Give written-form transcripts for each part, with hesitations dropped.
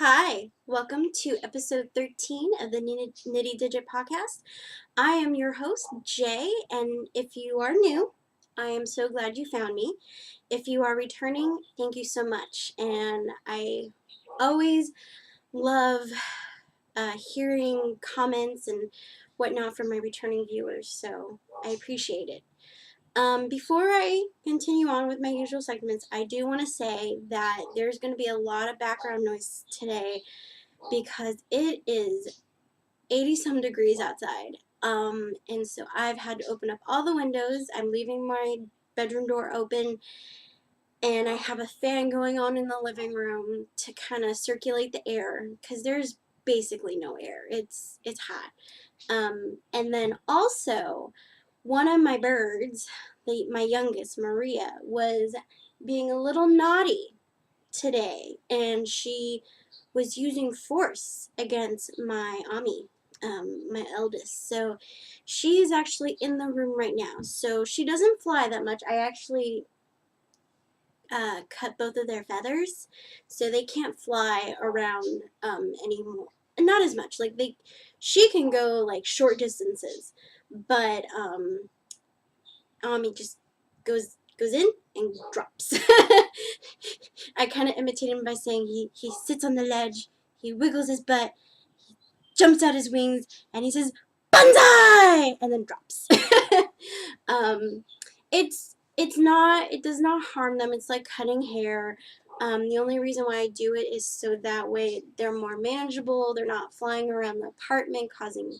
Hi, welcome to episode 13 of the Nitty Digit podcast. I am your host, Jay, and if you are new, I am so glad you found me. If you are returning, thank you so much. And I always love hearing comments and whatnot from my returning viewers, so I appreciate it. Before I continue on with my usual segments, I do want to say that there's going to be a lot of background noise today because it is 80 some degrees outside. And so I've had to open up all the windows. I'm leaving my bedroom door open, and I have a fan going on in the living room to kind of circulate the air because there's basically no air. It's hot. And then also, one of my birds, my youngest, Maria, was being a little naughty today, and she was using force against my Ami, my eldest. So she's actually in the room right now. So she doesn't fly that much. I actually cut both of their feathers, so they can't fly around anymore. Not as much. Like she can go like short distances, but Ami just goes in and drops. I kind of imitate him by saying he sits on the ledge, he wiggles his butt, he jumps out his wings, and he says "Banzai!" and then drops. um, it does not harm them. It's like cutting hair. The only reason why I do it is so that way they're more manageable. They're not flying around the apartment causing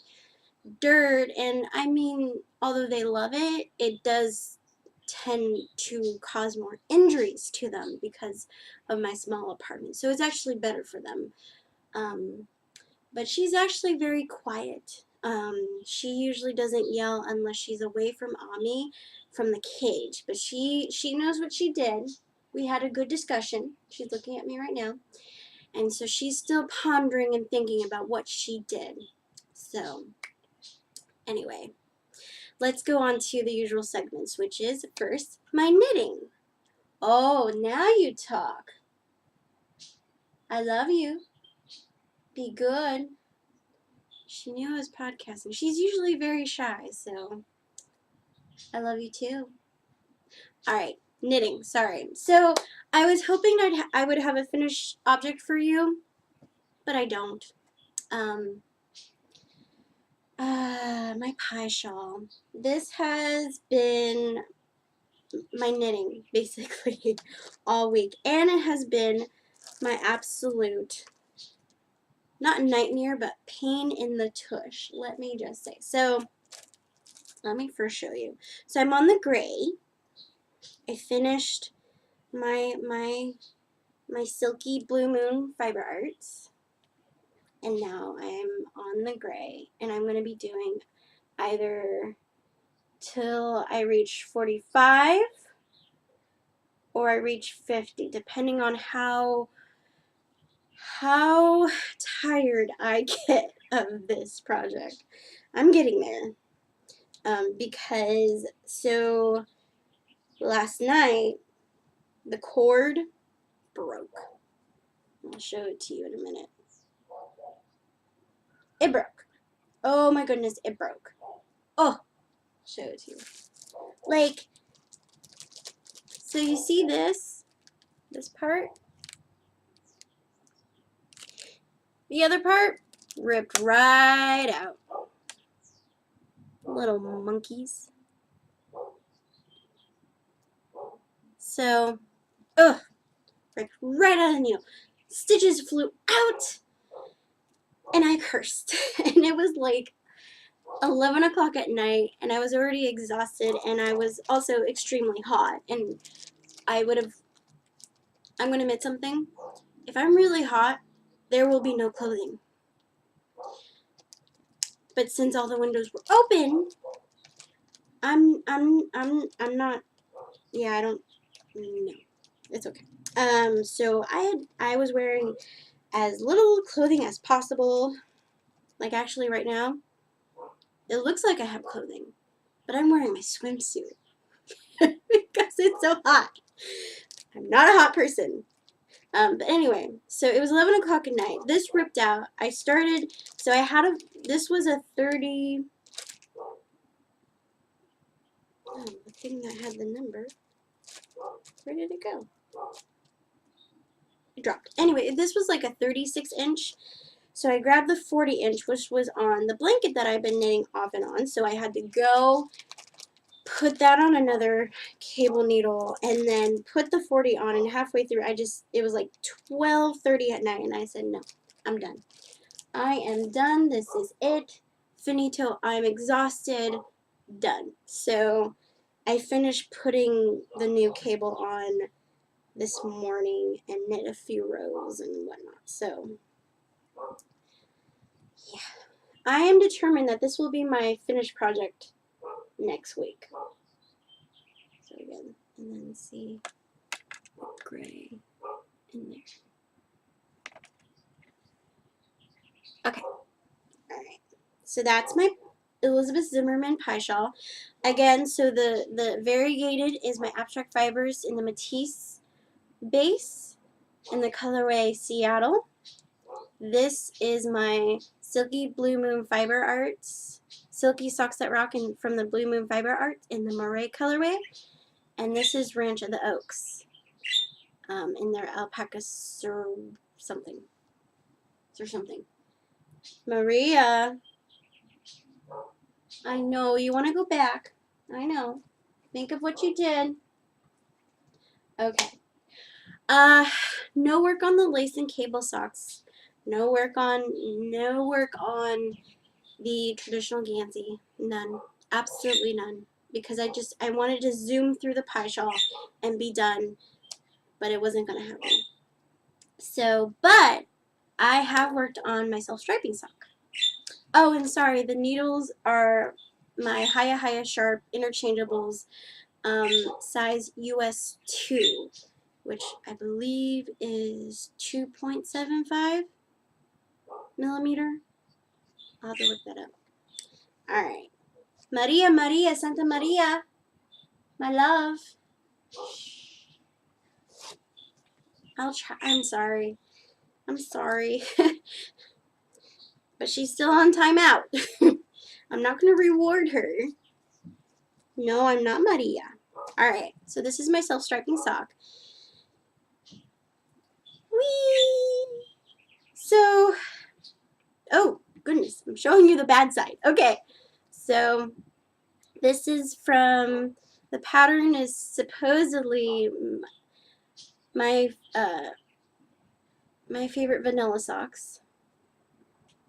dirt. And I mean, although they love it, it does tend to cause more injuries to them because of my small apartment. So it's actually better for them. Um, but she's actually very quiet. She usually doesn't yell unless she's away from Ami from the cage. But she knows what she did. We had a good discussion. She's looking at me right now. And so she's still pondering and thinking about what she did. So, anyway, let's go on to the usual segments, which is first my knitting. Oh, now you talk. I love you. Be good. She knew I was podcasting. She's usually very shy, so I love you too. Alright, knitting. Sorry. So I was hoping I would have a finished object for you, but I don't. My pie shawl. This has been my knitting, basically, all week. And it has been my absolute, not nightmare, but pain in the tush, let me just say. So, let me first show you. So I'm on the gray. I finished my silky blue moon fiber arts, and now I'm on the gray, and I'm going to be doing either till I reach 45 or I reach 50, depending on how tired I get of this project. I'm getting there. Because so last night the cord broke. I'll show it to you in a minute. It broke. Oh my goodness, it broke. Oh, I'll show it to you. Like, so you see this part? The other part ripped right out. Little monkeys. So, ugh, ripped right out of the needle. Stitches flew out, and I cursed. And it was like 11 o'clock at night, and I was already exhausted, and I was also extremely hot. And I'm going to admit something. If I'm really hot, there will be no clothing. But since all the windows were open, I'm not, yeah, I don't, no, it's okay. So I was wearing as little clothing as possible. Like, actually right now, it looks like I have clothing, but I'm wearing my swimsuit because it's so hot. I'm not a hot person. But anyway, so it was 11 o'clock at night. This ripped out. I started, so I had this was a 30, the thing that had the number. Where did it go? It dropped. Anyway, this was like a 36 inch. So I grabbed the 40 inch, which was on the blanket that I've been knitting off and on. So I had to go put that on another cable needle and then put the 40 on, and halfway through it was like 12:30 at night, and I said, no, I'm done. I am done. This is it. Finito. I'm exhausted. Done. So I finished putting the new cable on this morning and knit a few rows and whatnot. So yeah, I am determined that this will be my finished project next week. So again, and then see gray in there. Okay. Alright. So that's my Elizabeth Zimmerman pie shawl. Again, so the variegated is my Abstract Fibers in the Matisse base in the colorway Seattle. This is my Silky Blue Moon Fiber Arts, Silky Socks That Rock from the Blue Moon Fiber Art in the Moray colorway. And this is Ranch of the Oaks in their Alpaca something. Maria, I know you want to go back. I know. Think of what you did. Okay. No work on the lace and cable socks. No work on the traditional Gansey. None. Absolutely none. Because I wanted to zoom through the pie shawl and be done, but it wasn't going to happen. So, but I have worked on my self-striping sock. Oh, and sorry, the needles are my Haya Sharp interchangeables, size US 2, which I believe is 2.75 millimeter. I'll have to look that up. Alright. Maria, Santa Maria, my love. I'll try. I'm sorry. But she's still on timeout. I'm not going to reward her. No, I'm not Maria. Alright, so this is my self-striping sock. Whee! So, oh, goodness, I'm showing you the bad side. Okay, so this is from, the pattern is supposedly my favorite vanilla socks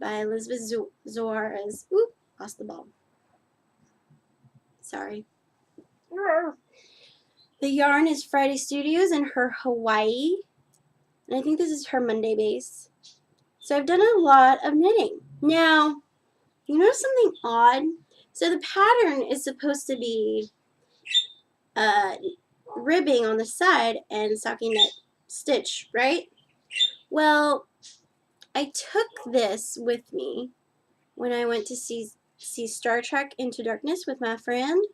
by Elizabeth Zoares. Oop, lost the ball. Sorry. The yarn is Friday Studios and her Hawaii. And I think this is her Monday base. So I've done a lot of knitting. Now, you notice something odd? So the pattern is supposed to be ribbing on the side and stockinette stitch, right? Well, I took this with me when I went to see Star Trek Into Darkness with my friend,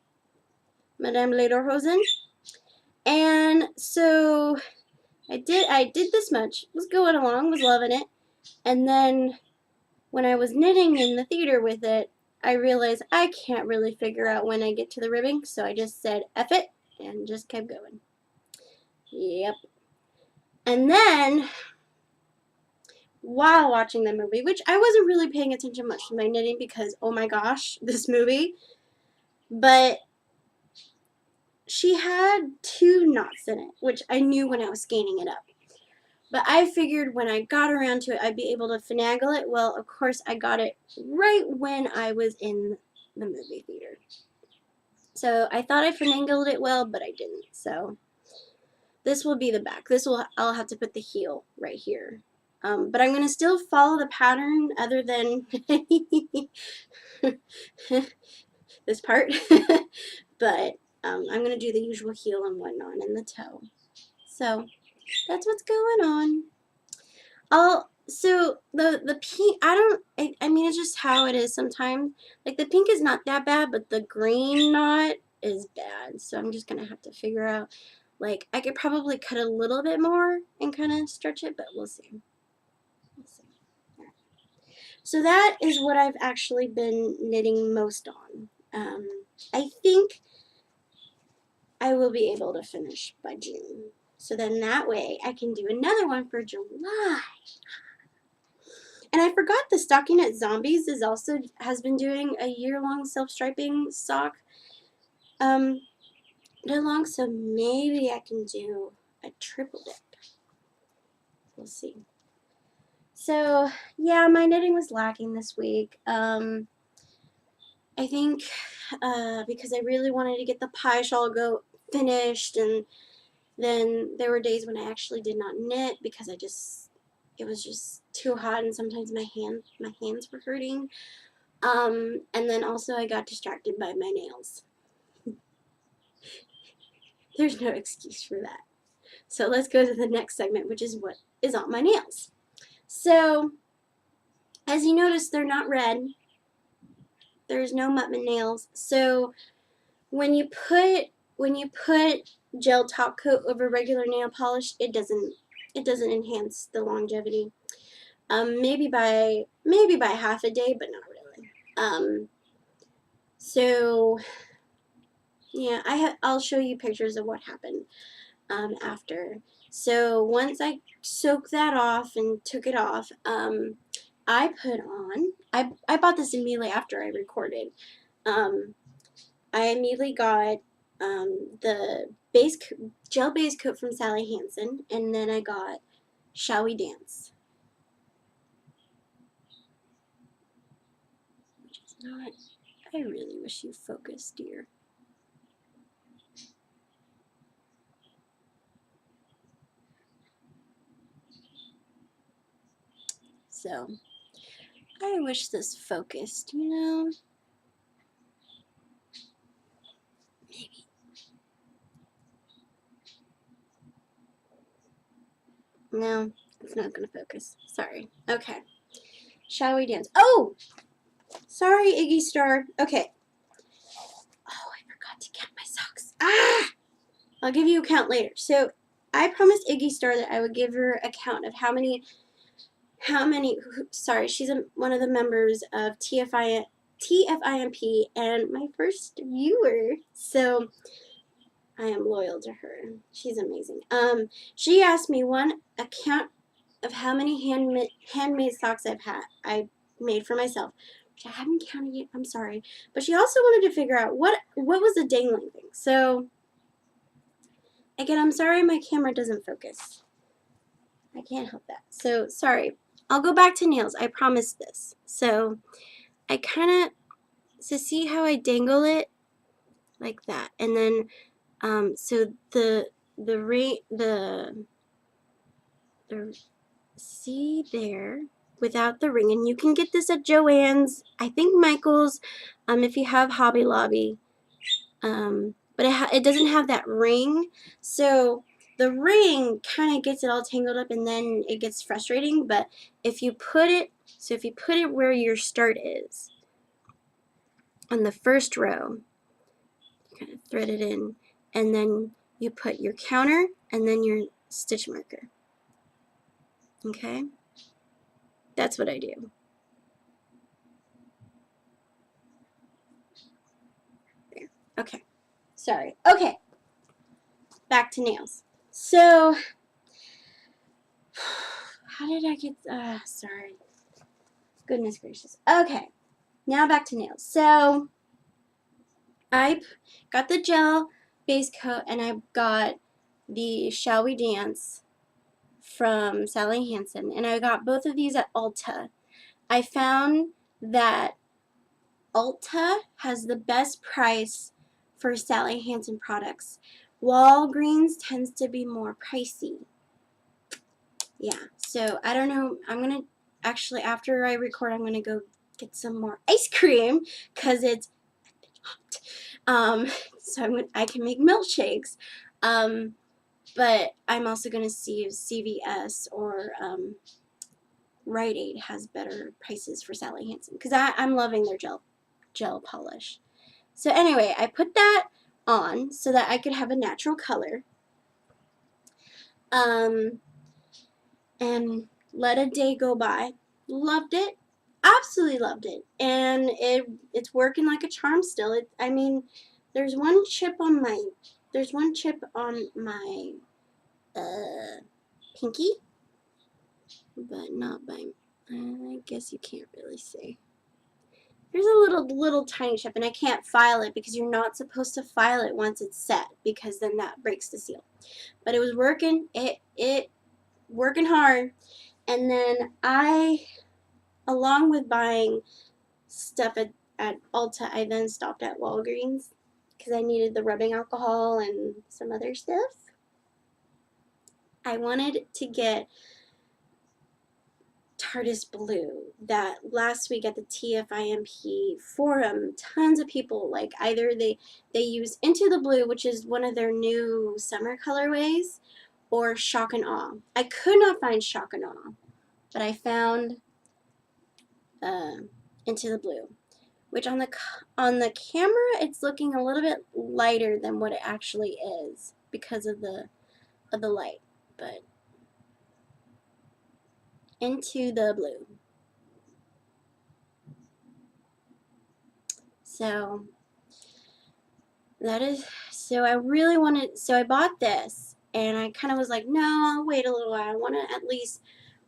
Madame Lederhosen. And so I did this much, was going along, was loving it. And then when I was knitting in the theater with it, I realized I can't really figure out when I get to the ribbing, so I just said F it and just kept going. Yep. And then, while watching the movie, which I wasn't really paying attention much to my knitting because, oh my gosh, this movie, but she had 2 knots in it, which I knew when I was scanning it up. But I figured when I got around to it, I'd be able to finagle it. Well, of course, I got it right when I was in the movie theater. So I thought I finagled it well, but I didn't. So this will be the back. I'll have to put the heel right here. But I'm going to still follow the pattern other than this part. But I'm going to do the usual heel and whatnot and the toe. So that's what's going on. So the pink, I mean, it's just how it is sometimes. Like, the pink is not that bad, but the green knot is bad. So I'm just going to have to figure out Like, I could probably cut a little bit more and kind of stretch it, but we'll see. We'll see. Right. So that is what I've actually been knitting most on. I think I will be able to finish by June. So then that way I can do another one for July. And I forgot the Stockinette Zombies is also has been doing a year-long self-striping sock along, so maybe I can do a triple dip. We'll see. So yeah, my knitting was lacking this week. I think because I really wanted to get the pie shawl finished, and then there were days when I actually did not knit because it was just too hot, and sometimes my hands were hurting. And then also I got distracted by my nails. There's no excuse for that. So let's go to the next segment, which is what is on my nails. So as you notice, they're not red. There's no Muttman nails. So when you put gel top coat over regular nail polish, it doesn't enhance the longevity. Maybe by half a day, but not really. So yeah, I'll show you pictures of what happened after. So once I soaked that off and took it off, I put on, I bought this immediately after I recorded. I immediately got the gel base coat from Sally Hansen, and then I got Shall We Dance. Which is not, I really wish you focused, dear. So, I wish this focused, you know? Maybe. No, it's not going to focus. Sorry. Okay. Shall we dance? Oh! Sorry, Iggy Star. Okay. Oh, I forgot to count my socks. Ah! I'll give you a count later. So, I promised Iggy Star that I would give her a count of how many, sorry, she's one of the members of TFIMP and my first viewer. So, I am loyal to her. She's amazing. She asked me a count of how many handmade socks I made for myself, which I haven't counted yet. I'm sorry, but she also wanted to figure out what was the dangling thing. So again, I'm sorry my camera doesn't focus. I can't help that. So sorry. I'll go back to nails. I promised this. So I see how I dangle it like that, and then so the see there without the ring, and you can get this at Joann's, I think Michael's, if you have Hobby Lobby, but it doesn't have that ring, so the ring kind of gets it all tangled up, and then it gets frustrating. But if you put it where your start is on the first row, you kind of thread it in, and then you put your counter and then your stitch marker. Okay, that's what I do. There. Okay, sorry. Okay, back to nails. So, how did I get, sorry. Goodness gracious. Okay, now back to nails. So, I got the gel base coat, and I got the Shall We Dance from Sally Hansen, and I got both of these at Ulta. I found that Ulta has the best price for Sally Hansen products. Walgreens tends to be more pricey. Yeah, so I don't know. I'm going to actually, after I record, I'm going to go get some more ice cream because it's hot. So I can make milkshakes. But I'm also going to see if CVS or Rite Aid has better prices for Sally Hansen because I'm loving their gel polish. So anyway, I put that on so that I could have a natural color. And let a day go by. Loved it. Absolutely loved it. And it's working like a charm still. I mean, there's one chip on my pinky, but not by, I guess you can't really see. There's a little tiny chip, and I can't file it because you're not supposed to file it once it's set, because then that breaks the seal. But it was working. It working hard. And then along with buying stuff at Ulta, I then stopped at Walgreens because I needed the rubbing alcohol and some other stuff. I wanted to get TARDIS Blue. That last week at the TFIMP forum, tons of people, like, either they use Into the Blue, which is one of their new summer colorways, or Shock and Awe. I could not find Shock and Awe, but I found Into the Blue, which on the camera it's looking a little bit lighter than what it actually is because of the light. But Into the Blue. So I really wanted, so I bought this, and I kind of was like, no, I'll wait a little while. I want to at least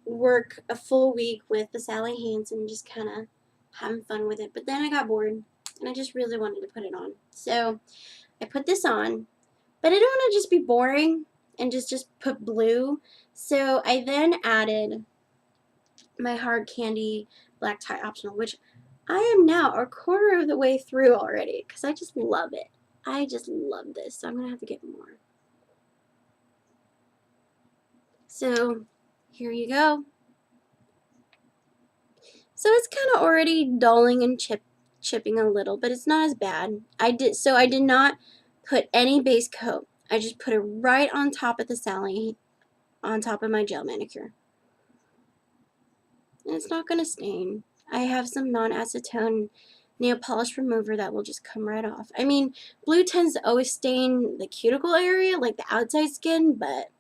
work a full week with the Sally Hansen, just kind of having fun with it. But then I got bored, and I just really wanted to put it on. So I put this on, but I don't want to just be boring and just put blue. So I then added my Hard Candy black tie optional, which I am now a quarter of the way through already because I just love it. I just love this, so I'm going to have to get more. So here you go. So it's kind of already dulling and chipping a little, but it's not as bad. I did not put any base coat. I just put it right on top of the Sally, on top of my gel manicure. And it's not going to stain. I have some non-acetone nail polish remover that will just come right off. I mean, blue tends to always stain the cuticle area, like the outside skin, but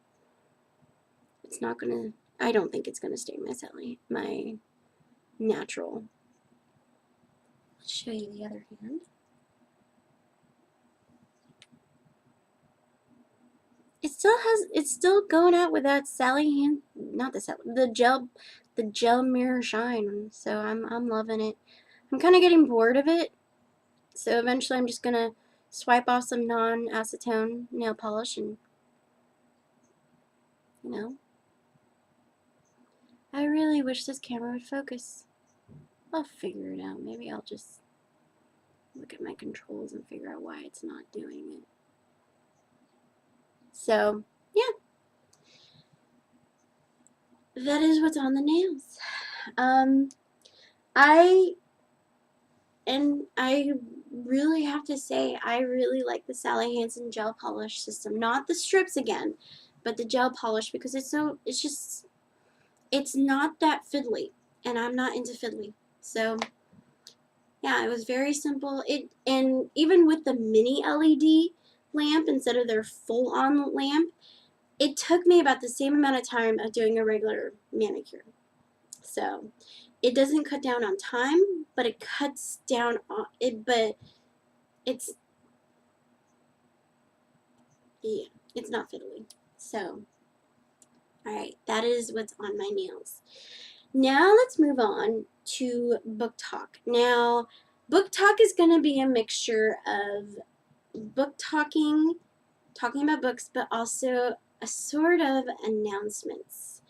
it's not going to, I don't think it's going to stain my natural. Let's show you the other hand. It's still going out with that Sally hand, not the Sally, the gel mirror shine. So I'm loving it. I'm kind of getting bored of it. So eventually I'm just gonna swipe off some non-acetone nail polish and, you know. I really wish this camera would focus. I'll figure it out. Maybe I'll just look at my controls and figure out why it's not doing it. So, yeah. That is what's on the nails. I really have to say, I really like the Sally Hansen gel polish system. Not the strips again, but the gel polish, because it's not that fiddly, and I'm not into fiddly. So, yeah, it was very simple. And even with the mini LED lamp instead of their full-on lamp, it took me about the same amount of time of doing a regular manicure. So it doesn't cut down on time, but it cuts down on it. But it's, yeah, it's not fiddly. So, alright, that is what's on my nails. Now let's move on to book talk. Now, book talk is going to be a mixture of book talking about books, but also a sort of announcements.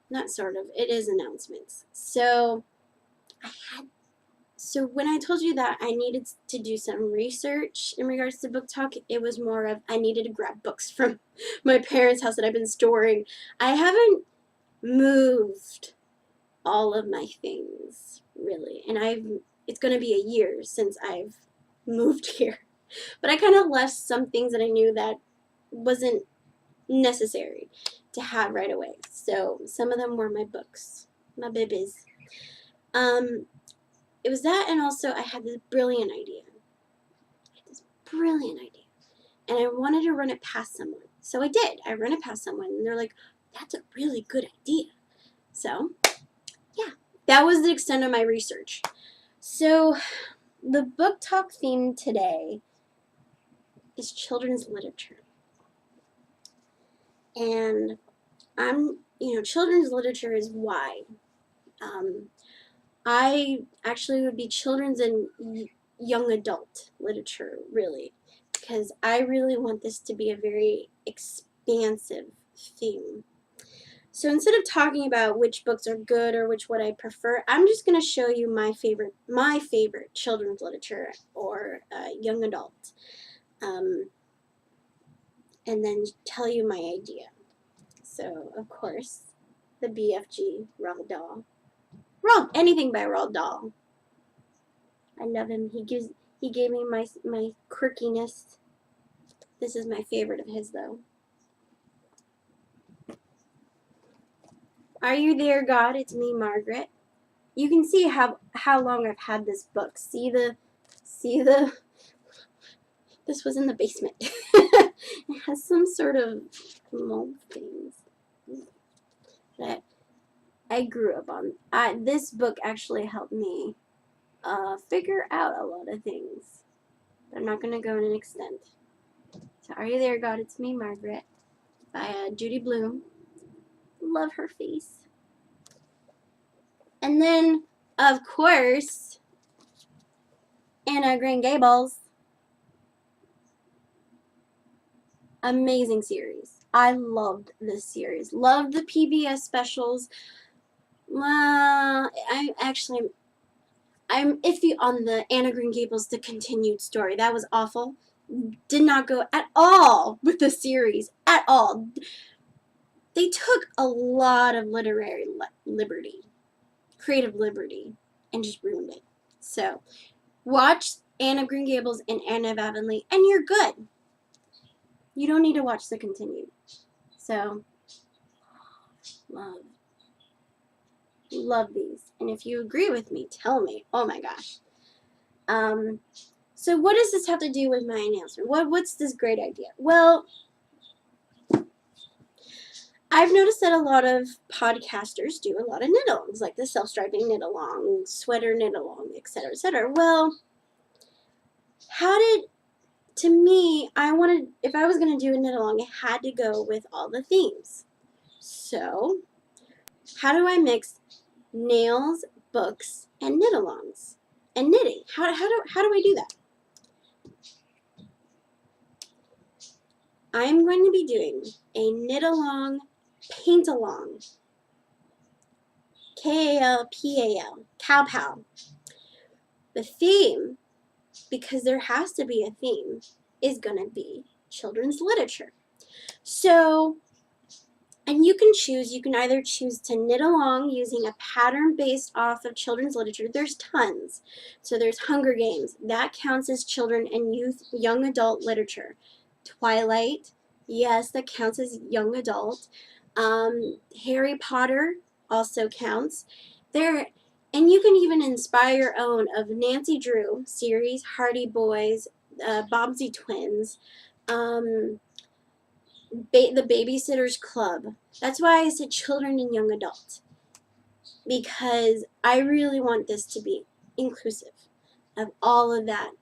Not sort of, it is announcements. So when I told you that I needed to do some research in regards to book talk, it was more of I needed to grab books from my parents' house that I've been storing. I haven't moved all of my things, really, and it's going to be a year since I've moved here. But I kind of left some things that I knew that wasn't necessary to have right away. So some of them were my books, my babies. It was that, and also I had this brilliant idea. And I wanted to run it past someone. So I did. I ran it past someone, and they're like, that's a really good idea. So, yeah, that was the extent of my research. So, the book talk theme today is children's literature. And children's literature is wide. I actually would be children's and young adult literature, really, because I really want this to be a very expansive theme. So instead of talking about which books are good or which what I prefer, I'm just going to show you my favorite children's literature or young adult, and then tell you my idea. So of course, the BFG Roald Dahl. Anything by Roald Dahl. I love him. He gave me my quirkiness. This is my favorite of his though. Are you there, God? It's me, Margaret. You can see how long I've had this book. See the this was in the basement. It has some sort of mold things that I grew up on. This book actually helped me figure out a lot of things. I'm not going to go in an extent. So, Are You There, God? It's Me, Margaret, by Judy Blume. Love her face. And then, of course, Anne of Green Gables. Amazing series. I loved this series. Loved the PBS specials. I'm iffy on the Anne of Green Gables, the continued story. That was awful. Did not go at all with the series. At all. They took a lot of literary liberty, creative liberty, and just ruined it. So, watch Anne of Green Gables and Anne of Avonlea, and you're good. You don't need to watch the continued. So, love these. And if you agree with me, tell me. Oh my gosh. So what does this have to do with my announcement? What's this great idea? Well, I've noticed that a lot of podcasters do a lot of knit-alongs, like the self-striping knit-along, sweater knit-along, etc., etc. Well, to me, if I was going to do a knit-along, it had to go with all the themes. So, how do I mix nails, books, and knit-alongs? And knitting. How do I do that? I'm going to be doing a knit-along, paint-along. KALPAL. Cow-pow. The theme, because there has to be a theme, is going to be children's literature. So, and you can either choose to knit along using a pattern based off of children's literature. There's tons. So there's Hunger Games. That counts as children and young adult literature. Twilight, yes, that counts as young adult. Harry Potter also counts. And you can even inspire your own of Nancy Drew series, Hardy Boys, Bobbsey Twins, the Babysitter's Club. That's why I said children and young adult, because I really want this to be inclusive of all of that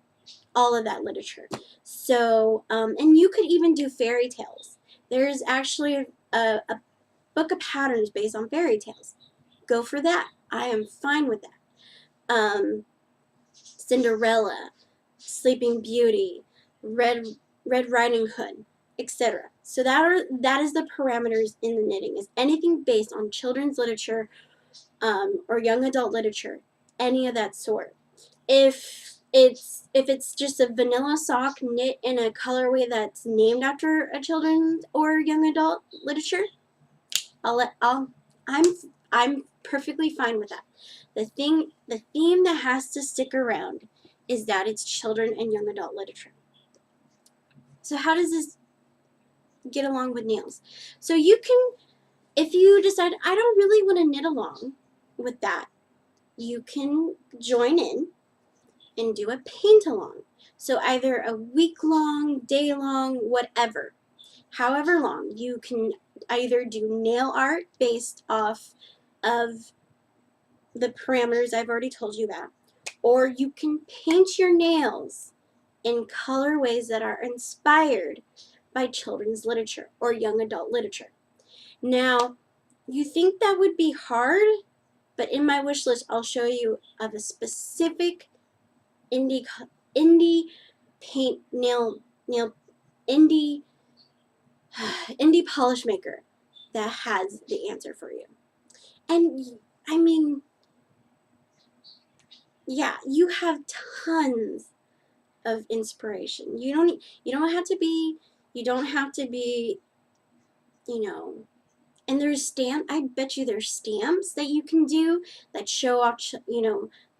literature. So, and you could even do fairy tales. There's actually a book of patterns based on fairy tales. Go for that. I am fine with that. Cinderella, Sleeping Beauty, Red Riding Hood, etc. So that is the parameters in the knitting, is anything based on children's literature or young adult literature, any of that sort. If it's just a vanilla sock knit in a colorway that's named after a children's or young adult literature, I'm perfectly fine with that. The theme that has to stick around is that it's children and young adult literature. So how does this get along with nails? So you can, if you decide I don't really want to knit along with that, you can join in and do a paint along. So either a week long, day long, whatever. however long. You can either do nail art based off of the parameters I've already told you about, or you can paint your nails in colorways that are inspired by children's literature or young adult literature. Now, you think that would be hard, but in my wish list, I'll show you of a specific indie paint nail indie indie polish maker that has the answer for you. And I mean, yeah, you have tons of inspiration. You don't have to be, you know, and there's I bet you there's stamps that you can do that show off,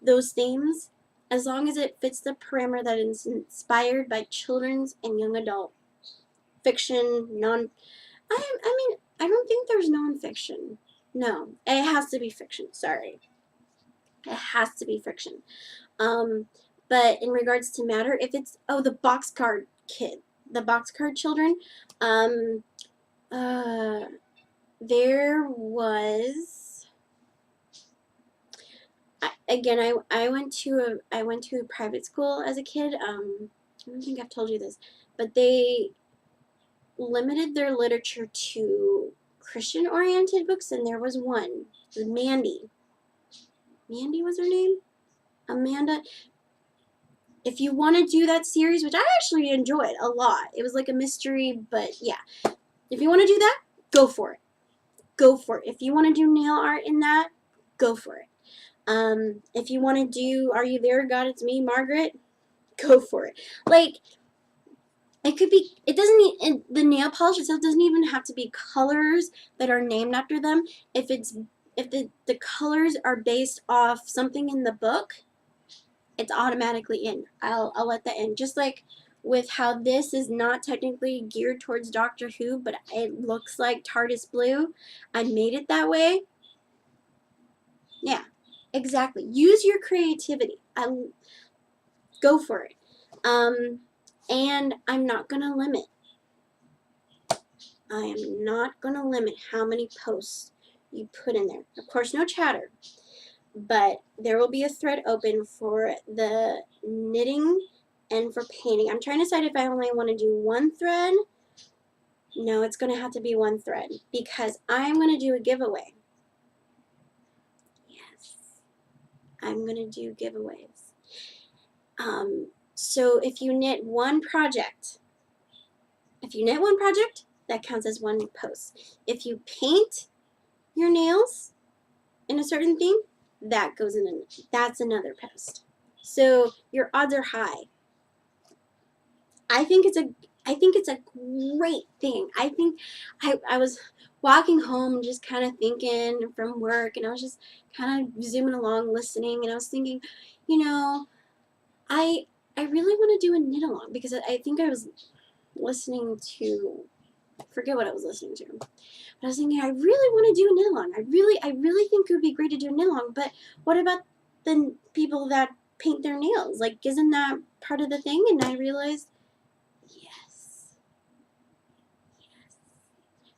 those themes, as long as it fits the parameter that is inspired by children's and young adult fiction, I mean, I don't think there's nonfiction. No, it has to be fiction. Sorry. It has to be fiction. But in regards to matter, if it's, the boxcar the boxcar children, um, there was, I went to a private school as a kid. I don't think I've told you this, but they limited their literature to Christian-oriented books, and there was one, Mandy. Mandy was her name? Amanda. If you want to do that series, which I actually enjoyed a lot, it was like a mystery, but yeah. If you want to do that, go for it. Go for it. If you want to do nail art in that, go for it. If you want to do Are You There, God, It's Me, Margaret, go for it. Like, it could be, it doesn't need, the nail polish itself doesn't even have to be colors that are named after them. If the colors are based off something in the book, it's automatically in. I'll let that in. Just like with how this is not technically geared towards Doctor Who, but it looks like TARDIS blue. I made it that way. Yeah, exactly. Use your creativity. Go for it. And I'm not going to limit. I am not going to limit how many posts you put in there. Of course, no chatter. But there will be a thread open for the knitting and for painting. I'm trying to decide if I only want to do one thread. No, it's going to have to be one thread because I'm going to do a giveaway. Yes, I'm going to do giveaways. So if you knit one project, that counts as one post. If you paint your nails in a certain theme, that goes in, that's another post. So your odds are high. I think it's a great thing. I think I was walking home just kind of thinking from work, and I was just kind of zooming along listening, and I was thinking, I really want to do a knit along because I think I was listening to, I forget what I was listening to. But I was thinking I really want to do a knit along. I really think it would be great to do a knit along, but what about the people that paint their nails? Like, isn't that part of the thing? And I realized, yes.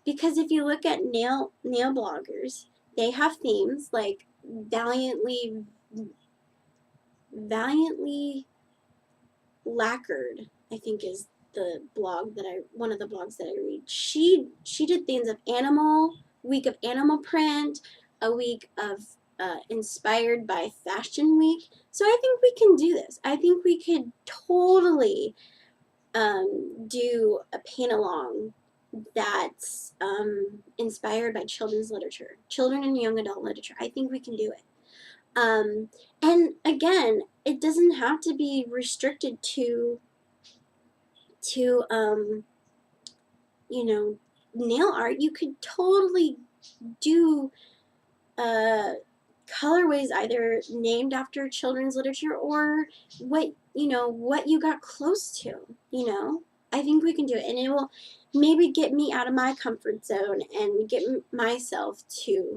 Because if you look at nail bloggers, they have themes like Valiantly Lacquered, I think is one of the blogs that I read. She did themes of week of animal print, a week of inspired by Fashion Week. So I think we can do this. I think we could totally do a paint along that's inspired by children's literature, children and young adult literature. I think we can do it. And again, it doesn't have to be restricted to nail art. You could totally do colorways either named after children's literature or what you got close to. I think we can do it, and it will maybe get me out of my comfort zone and get myself to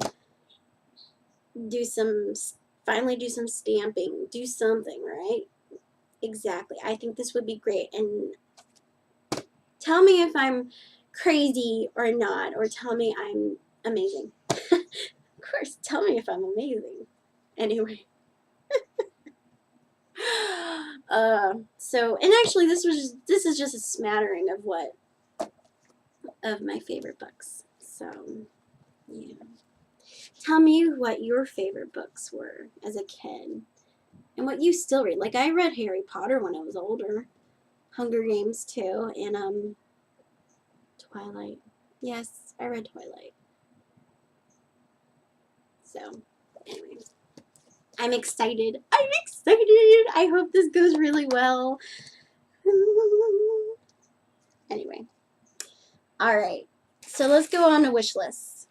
finally do some stamping, do something, right? Exactly. I think this would be great, and tell me if I'm crazy or not, or tell me I'm amazing. Of course, tell me if I'm amazing. Anyway. So, and actually this is just a smattering of of my favorite books. So, yeah. Tell me what your favorite books were as a kid and what you still read. Like, I read Harry Potter when I was older, Hunger Games too, and Twilight. Yes, I read Twilight. So, anyway, I'm excited. I'm excited. I hope this goes really well. Anyway. All right. So let's go on to wish lists.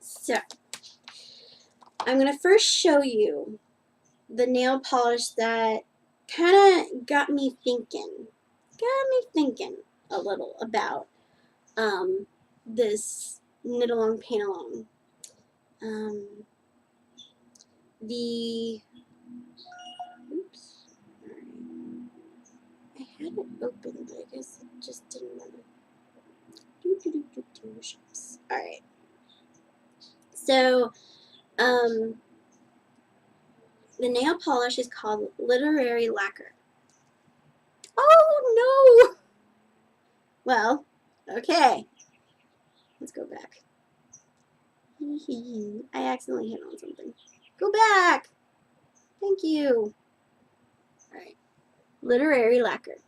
So, I'm going to first show you the nail polish that kind of got me thinking a little about this knit along, paint along. Oops, alright. I had it open, but I guess it just didn't want to. Alright. So, the nail polish is called Literary Lacquer. Oh, no! Well, okay. Let's go back. I accidentally hit on something. Go back! Thank you. Alright. Literary Lacquer.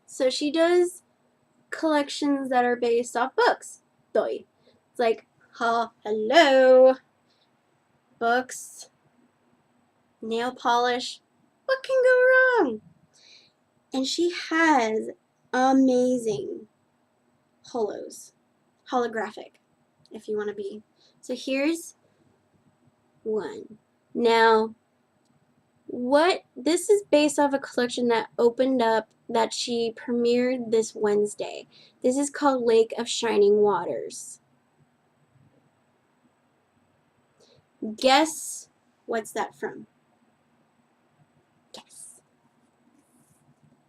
So she does collections that are based off books. It's like, hello. Books. Nail polish. What can go wrong? And she has amazing holographic, if you want to be. So here's one. Now, this is based off a collection that opened up, that she premiered this Wednesday. This is called Lake of Shining Waters. Guess what's that from? Guess.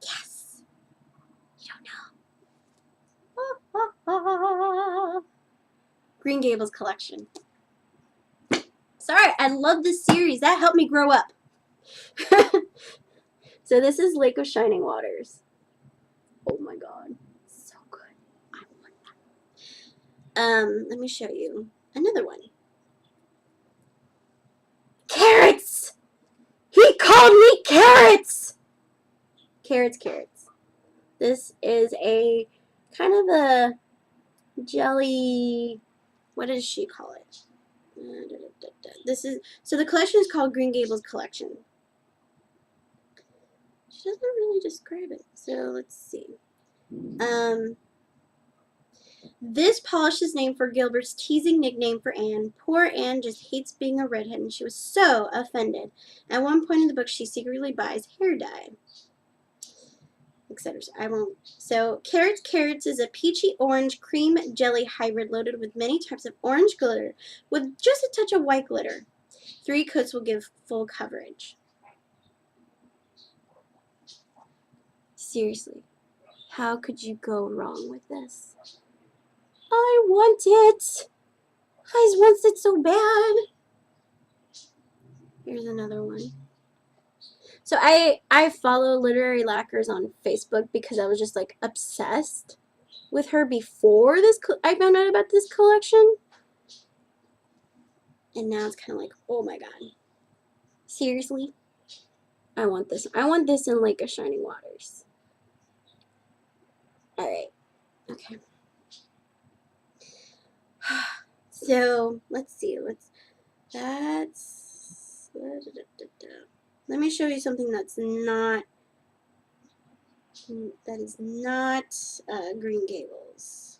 Yes. You don't know. Green Gables collection. Sorry, I love this series. That helped me grow up. So this is Lake of Shining Waters. Oh my god. So good. I want that. Let me show you another one. Carrots! He called me carrots! Carrots. This is a kind of a jelly, what does she call it? So the collection is called Green Gables Collection. She doesn't really describe it, so let's see. This polish is named for Gilbert's teasing nickname for Anne. Poor Anne just hates being a redhead, and she was so offended. At one point in the book, she secretly buys hair dye, etc. I won't. So, Carrots is a peachy orange cream jelly hybrid loaded with many types of orange glitter with just a touch of white glitter. 3 coats will give full coverage. Seriously, how could you go wrong with this? I want it! I just want it so bad. Here's another one. So I follow Literary Lacquers on Facebook because I was just like obsessed with her before I found out about this collection. And now it's kind of like, oh my god. Seriously? I want this. I want this in Lake of Shining Waters. Alright. Okay. So, let's see. Let me show you something that is not Green Gables.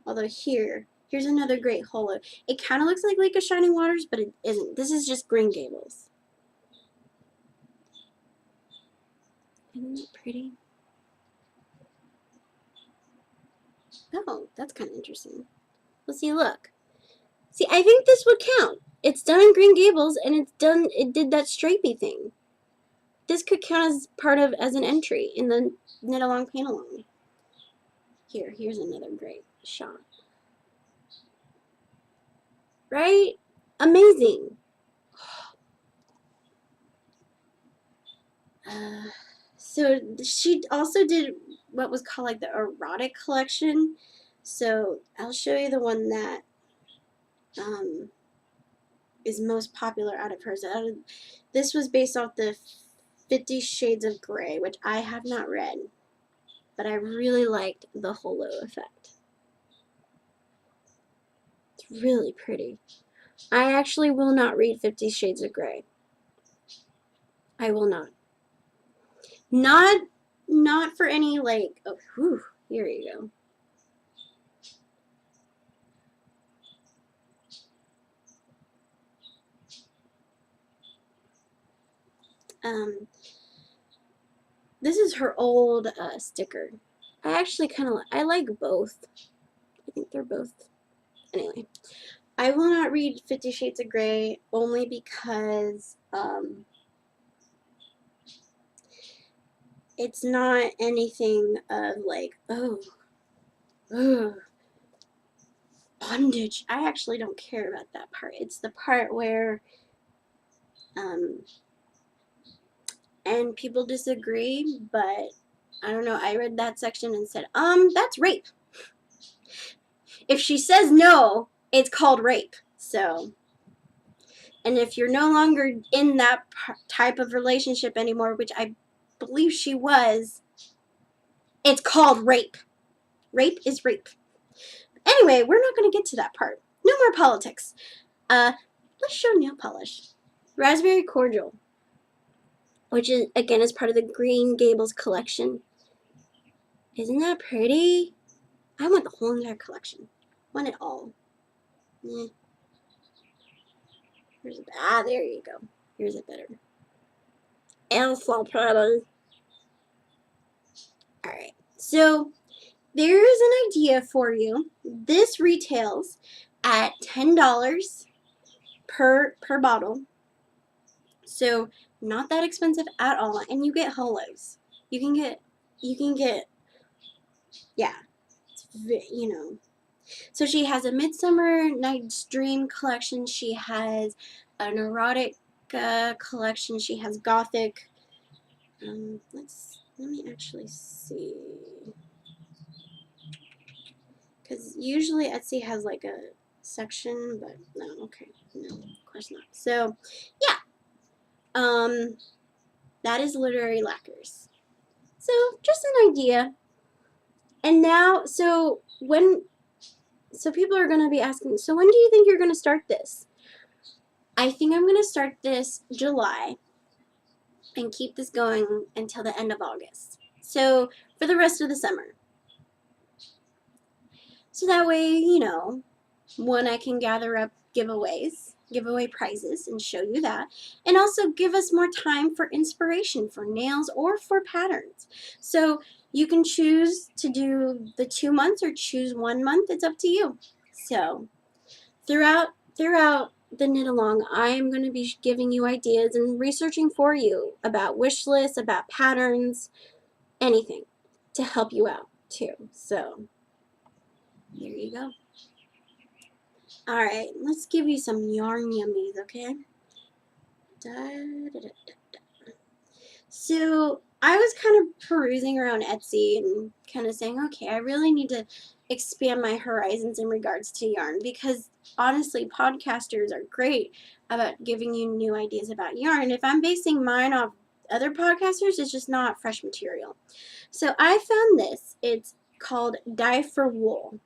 Although here's another great holo. It kind of looks like Lake of Shining Waters, but it isn't. This is just Green Gables. Isn't it pretty? Oh, that's kind of interesting. Let's see, look. See, I think this would count. It's done in Green Gables, and it did that stripey thing. this could count as part of as an entry in the knit along paint along. Here's another great shot. Right? Amazing. So she also did what was called like the erotic collection. So I'll show you the one that is most popular out of hers. This was based off the 50 Shades of Grey, which I have not read, but I really liked the holo effect. It's really pretty. I actually will not read 50 Shades of Grey. I will not. Not for any like, oh, whew, here you go. This is her old sticker. I actually kind of, I like both. I think they're both, anyway. I will not read 50 Shades of Grey only because it's not anything of like, oh, bondage. I actually don't care about that part. It's the part where, and people disagree, but I don't know. I read that section and said, that's rape. If she says no, it's called rape. So, and if you're no longer in that type of relationship anymore, which I believe she was, it's called rape. Rape is rape. Anyway, we're not going to get to that part. No more politics. Let's show nail polish. Raspberry Cordial, which is, again, is part of the Green Gables collection. Isn't that pretty? I want the whole entire collection. I want it all. Here's a, there you go. Here's it better. Elsa pattern. Alright, so there's an idea for you. This retails at $10 per bottle. So not that expensive at all, and you get holos. You can get, yeah, you know. So she has a Midsummer Night's Dream collection. She has an erotic collection. She has gothic. Let me actually see. Because usually Etsy has like a section, but no, okay, no, of course not. So, yeah, that is Literary Lacquers. So, just an idea. And now, so people are going to be asking, so when do you think you're going to start this? I think I'm going to start this July and keep this going until the end of August. So, for the rest of the summer. So that way, you know, one, I can gather up giveaways, giveaway prizes, and show you that. And also give us more time for inspiration for nails or for patterns. So you can choose to do the 2 months or choose 1 month. It's up to you. So throughout the knit along, I'm going to be giving you ideas and researching for you about wish lists, about patterns, anything to help you out too. So there you go. Alright, let's give you some yarn yummies, okay? So, I was kind of perusing around Etsy and kind of saying, okay, I really need to expand my horizons in regards to yarn because honestly, podcasters are great about giving you new ideas about yarn. If I'm basing mine off other podcasters, it's just not fresh material. So, I found this. It's called Dye for Wool.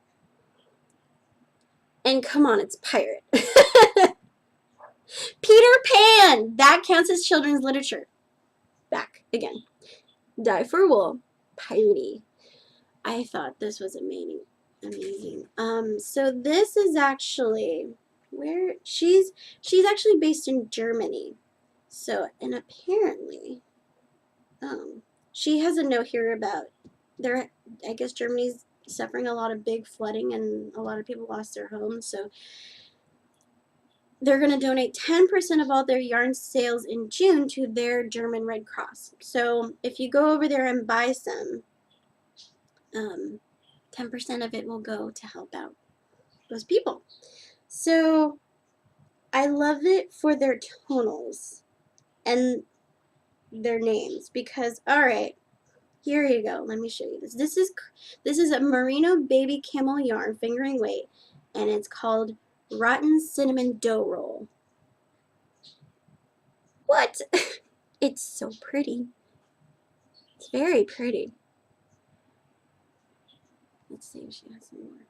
And come on, it's pirate. Peter Pan! That counts as children's literature. Back again. Dye for Wool. Piratey. I thought this was amazing. So this is actually where she's actually based in Germany. So, and apparently, she has a note here about there. I guess Germany's suffering a lot of big flooding and a lot of people lost their homes. So they're going to donate 10% of all their yarn sales in June to their German Red Cross. So if you go over there and buy some, 10% of it will go to help out those people. So I love it for their tonals and their names because, all right, here you go. Let me show you this. This is a merino baby camel yarn fingering weight, and it's called Rotten Cinnamon Dough Roll. What? It's so pretty. It's very pretty. Let's see if she has some more.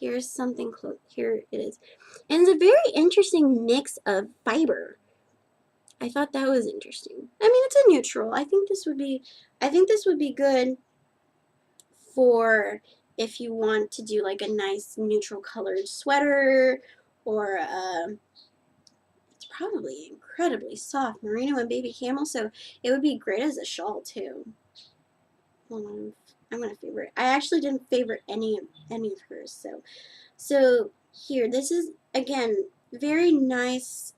Here's something close. Here it is. And it's a very interesting mix of fiber. I thought that was interesting. I mean, it's a neutral. I think this would be good for if you want to do like a nice neutral colored sweater, or it's probably incredibly soft merino and baby camel, so it would be great as a shawl too. Hold on, I'm gonna favorite. I actually didn't favorite any of hers, so here, this is again very nice.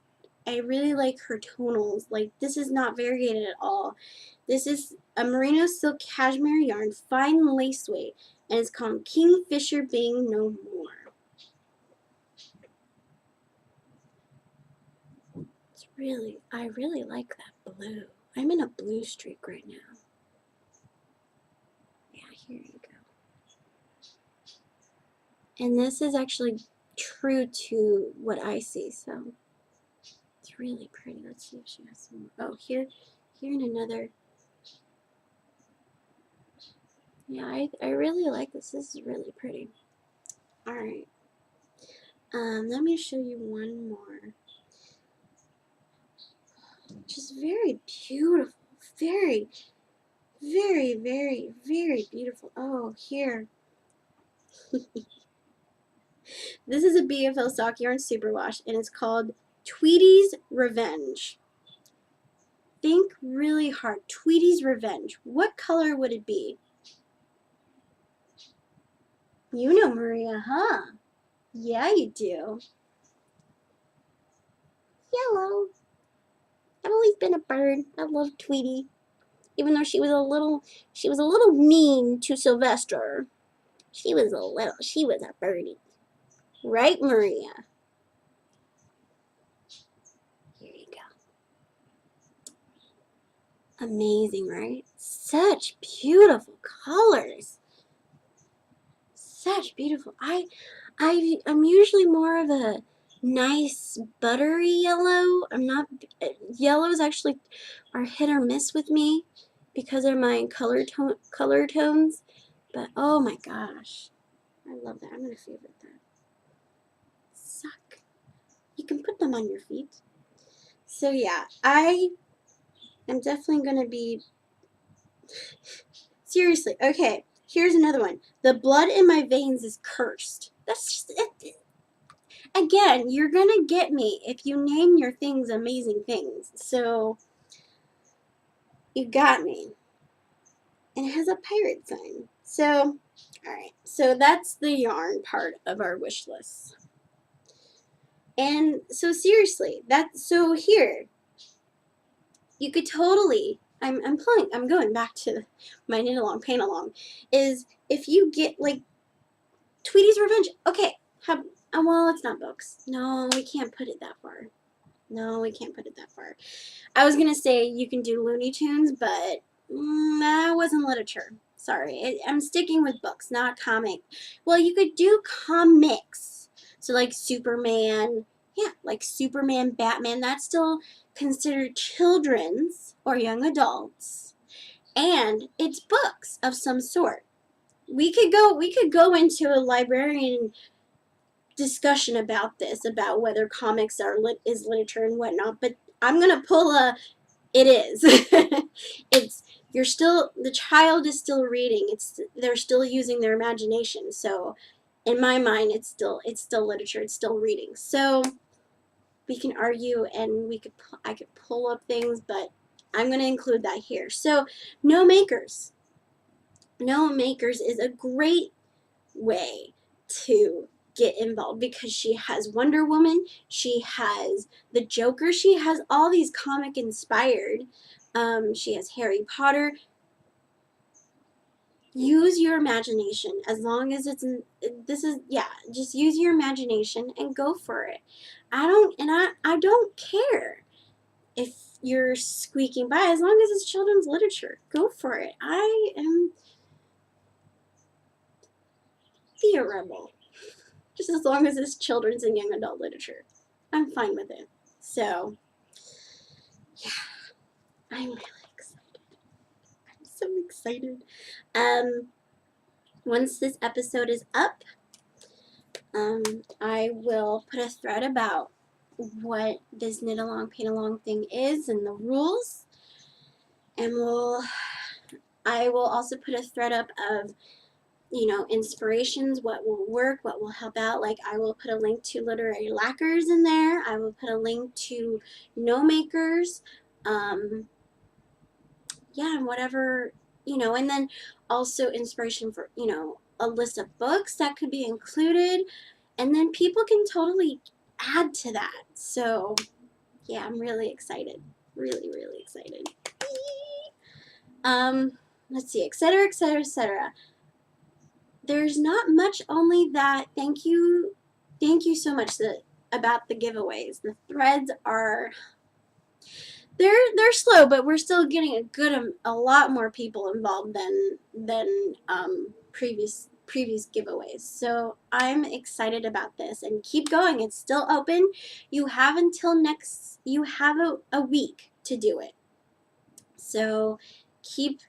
I really like her tonals. Like, this is not variegated at all. This is a merino silk cashmere yarn, fine lace weight, and it's called Kingfisher Being No More. I really like that blue. I'm in a blue streak right now. Yeah, here you go. And this is actually true to what I see, so it's really pretty. Let's see if she has some more. Oh, here in another. Yeah, I really like this. This is really pretty. Alright. Let me show you one more. Just very beautiful. Very, very, very, very beautiful. Oh, here. This is a BFL Stock Yarn Superwash, and it's called Tweety's Revenge. Think really hard. Tweety's Revenge. What color would it be? You know, Maria, huh? Yeah, you do. Yellow. I've always been a bird. I love Tweety. Even though she was a little mean to Sylvester. She was a birdie. Right, Maria? Here you go. Amazing, right? Such beautiful colors. Such beautiful. I'm usually more of a nice buttery yellow. I'm not, yellows actually are hit or miss with me because of my color tones. But oh my gosh, I love that. I'm gonna favorite that. Suck. You can put them on your feet. So yeah, I am definitely gonna be, seriously, okay, here's another one. The blood in my veins is cursed. That's just it. Again, you're gonna get me if you name your things amazing things. So you got me. And it has a pirate sign. So, alright. So that's the yarn part of our wish list. And so seriously, so here, you could totally, I'm going back to my knit along, paint along, is if you get like Tweety's Revenge, okay, well, it's not books. No, we can't put it that far. No, we can't put it that far. I was gonna say you can do Looney Tunes, but that wasn't literature. Sorry, I'm sticking with books, not comic. Well, you could do comics. So like Superman, yeah, like Superman, Batman, that's still considered children's or young adults. And it's books of some sort. We could go into a librarian discussion about this, about whether comics is literature and whatnot, but I'm gonna pull it is. The child is still reading. They're still using their imagination. So in my mind, it's still literature. It's still reading. So we can argue, and I could pull up things, but I'm going to include that here. So No Makers. No Makers is a great way to get involved because she has Wonder Woman, she has the Joker, she has all these comic inspired. She has Harry Potter. Use your imagination as long as it's just use your imagination and go for it. I don't care if you're squeaking by as long as it's children's literature. Go for it. I am the rebel. Just as long as it's children's and young adult literature. I'm fine with it. So, yeah, I'm really excited. I'm so excited. Once this episode is up, I will put a thread about what this knit along, paint along thing is and the rules. And I will also put a thread up of, inspirations, what will work, what will help out. Like, I will put a link to literary lacquers in there. I will put a link to no makers. Yeah, and whatever, and then also inspiration for, a list of books that could be included. And then people can totally add to that. So, yeah, I'm really excited. Really, really excited. Let's see, etc., etc., etc. There's not much, only that thank you so much about the giveaways. The threads are they're slow, but we're still getting a lot more people involved than previous giveaways. So I'm excited about this, and keep going. It's still open. You have a week to do it. So keep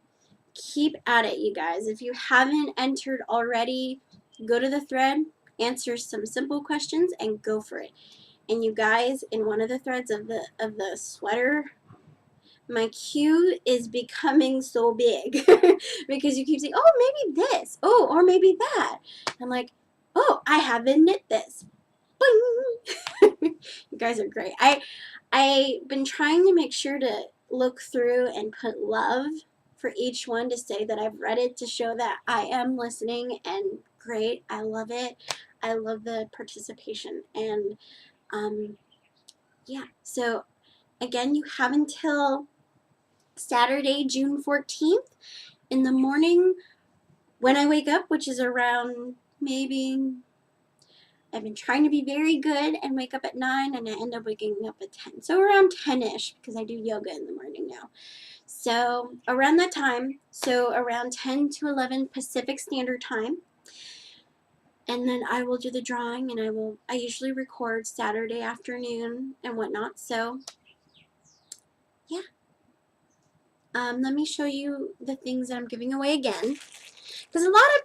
at it, you guys. If you haven't entered already, go to the thread, answer some simple questions, and go for it. And you guys, in one of the threads of the sweater, my queue is becoming so big because you keep saying, oh, maybe this, oh, or maybe that. I'm like, oh, I haven't knit this. Boing. You guys are great. I've been trying to make sure to look through and put love for each one, to say that I've read it, to show that I am listening, and great. I love it. I love the participation. And yeah, so again, you have until Saturday, June 14th in the morning when I wake up, which is around, maybe, I've been trying to be very good and wake up at 9, and I end up waking up at 10. So around 10-ish, because I do yoga in the morning now. So around that time, so around 10 to 11 Pacific Standard Time. And then I will do the drawing, and I usually record Saturday afternoon and whatnot. So yeah. Let me show you the things that I'm giving away again. Because a lot of,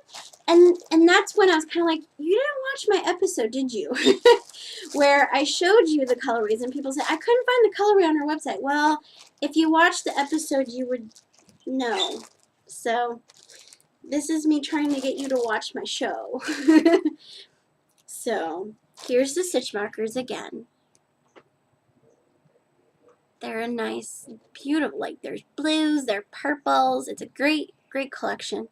and that's when I was kind of like, you didn't watch my episode, did you? Where I showed you the colorways, and people said, I couldn't find the colorway on our website. Well, if you watched the episode, you would know. So, this is me trying to get you to watch my show. So, here's the stitch markers again. They're a nice, beautiful, like, there's blues, there's purples. It's a great, great collection.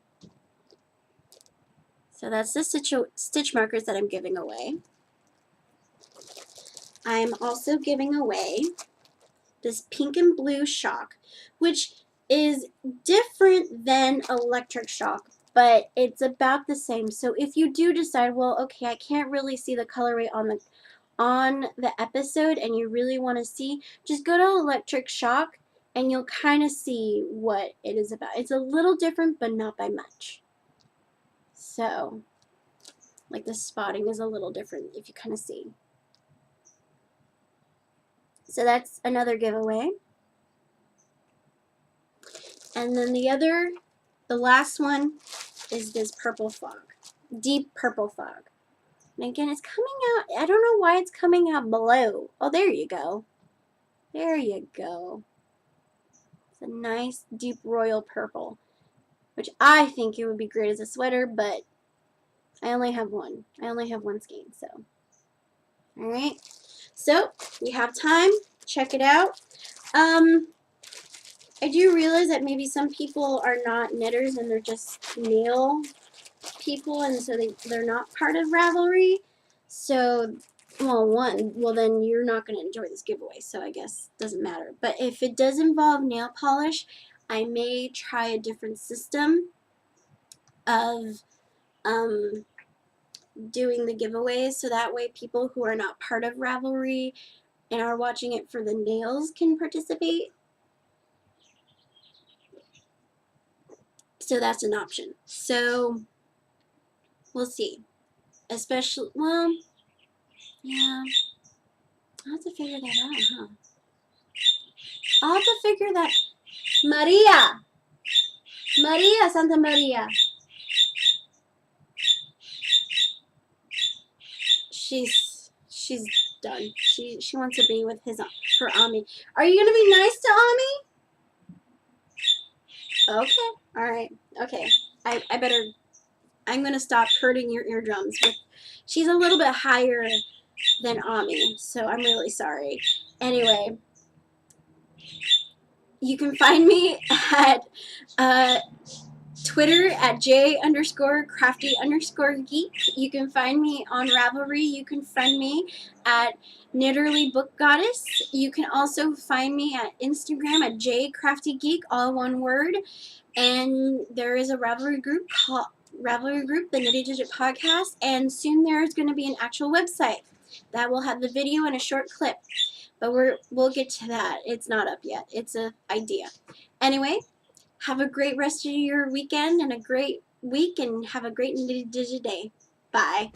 So that's the stitch markers that I'm giving away. I'm also giving away this pink and blue shock, which is different than electric shock, but it's about the same. So if you do decide, well, okay, I can't really see the colorway on the episode, and you really want to see, just go to electric shock and you'll kind of see what it is about. It's a little different, but not by much. So, like, the spotting is a little different, if you kind of see. So that's another giveaway. And then the last one is this purple fog, deep purple fog. And again, it's coming out, I don't know why it's coming out below. Oh, there you go. There you go. It's a nice deep royal purple, which I think it would be great as a sweater, but I only have one. I only have one skein, so. Alright. So, you have time. Check it out. I do realize that maybe some people are not knitters and they're just nail people, and so they're not part of Ravelry. So, well, then you're not going to enjoy this giveaway, so I guess it doesn't matter. But if it does involve nail polish, I may try a different system of doing the giveaways, so that way people who are not part of Ravelry and are watching it for the nails can participate. So that's an option. So we'll see. Especially, well, yeah, I'll have to figure that out, huh? I'll have to figure that. Maria Santa Maria. She's done. She wants to be with her Ami. Are you gonna be nice to Ami? Okay. All right. Okay. I better. I'm gonna stop hurting your eardrums. She's a little bit higher than Ami, so I'm really sorry. Anyway, you can find me at Twitter at j_crafty_geek. You can find me on Ravelry. You can friend me at Knitterly Book Goddess. You can also find me at Instagram at jcraftygeek, all one word. And there is a Ravelry group called the Knitty Digit Podcast, and soon there is going to be an actual website that will have the video and a short clip. But we'll get to that. It's not up yet. It's an idea. Anyway, have a great rest of your weekend and a great week, and have a great Knitty Digit day. Bye.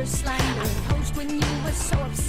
Slang and post when you were so upset.